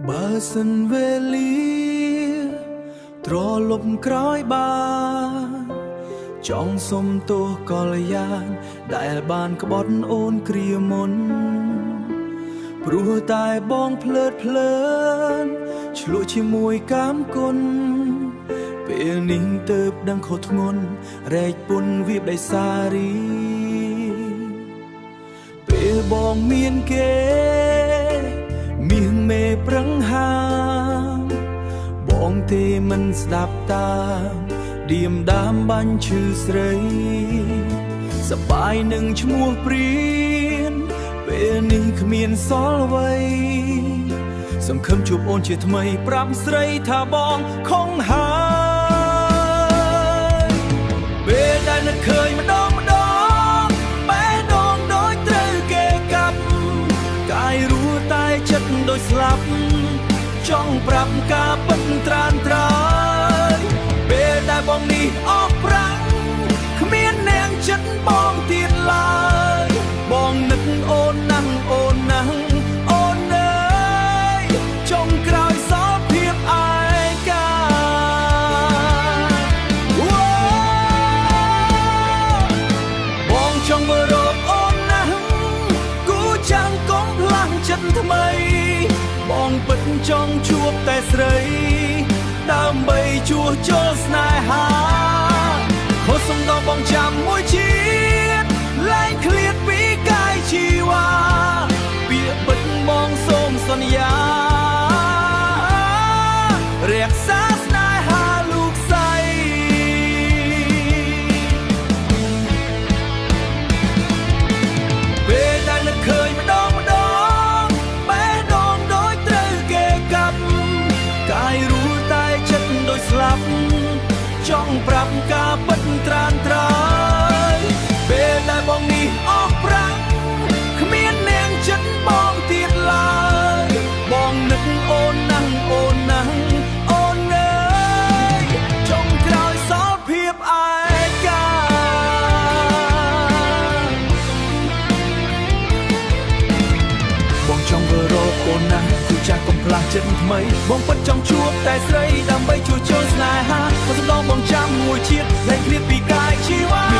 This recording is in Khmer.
បើសិនវេលាត្រលប់ក្រោយបានចង់សុំទោសកល្យានដែលបានក្បត់អូនគ្រាមុនព្រោះតែបងភ្លើតភ្លើនឆ្លក់ជាមួយកាមគុណពេលនេះទៅដឹងខុសធ្ងន់រែកពុនវាបដៃសារីពេលបងមានគេមាសមេប្រឹងហាមបងទេមិនស្ដាប់តាមឌៀមដាមបាញ់ឈឺស្រីសបាយនឹងឈ្មោះព្រានពេលនេះគ្មានសល់អ្វីសង្ឃឹមជួបអូនជាថ្មីប្រាប់ស្រីថាបងខំហើយពេលដែលនឹកឃើញម្ដងបែរដងដូចត្រូវគេកាប់កាយរស់តែចិត្តដូចស្លាប់ចង់ប្រាប់ការពិតត្រានត្រើយពេលដែលបងនេះអស់ប្រាំងគ្មាននាងចិត្តបងទៀតឡើយបងនឹកអូនណាស់អូនណាស់អូនអើយចុងក្រោយសល់ភាពឯកាបងចង់មករកអូនណាស់គូចាំងកុំផ្លាស់ចិត្តថ្មីបងពិតចង់ជួបតែស្រីដើម្បីជួសជុលស្នេហាខុសសំដងបងចាំមួយជាតិលែងឃ្លាតពីកាយជីវ៉ាពាក្យពិតបងសូមសន្យារក្សាស្នេហាលោកស្រីពេលដែលនឹកឃើញម្ដងបែរដងដូចត្រូវគេកាប់កាយរស់តែចិត្តដូចស្លាប់ចង់ប្រាប់ការពិតត្រានត្រើយពេលដែលបងនេះអស់ប្រាំងគ្មាននាងចិត្តបងទៀតឡើយបងនឹកអូនណាស់អូនណាស់អូនអើយចុងក្រោយសល់ភាពឯកាបងចង់ទៅរកអូនណាស់គូចាស់កុំផ្លាស់ចិត្តថ្មីបងពិតចង់ជួបតែស្រីដើម្បីជួសជុលស្នេហាក៏សំដងបងចាំមួយជាតិលែងឃ្លាតពីកាយជីវ៉ា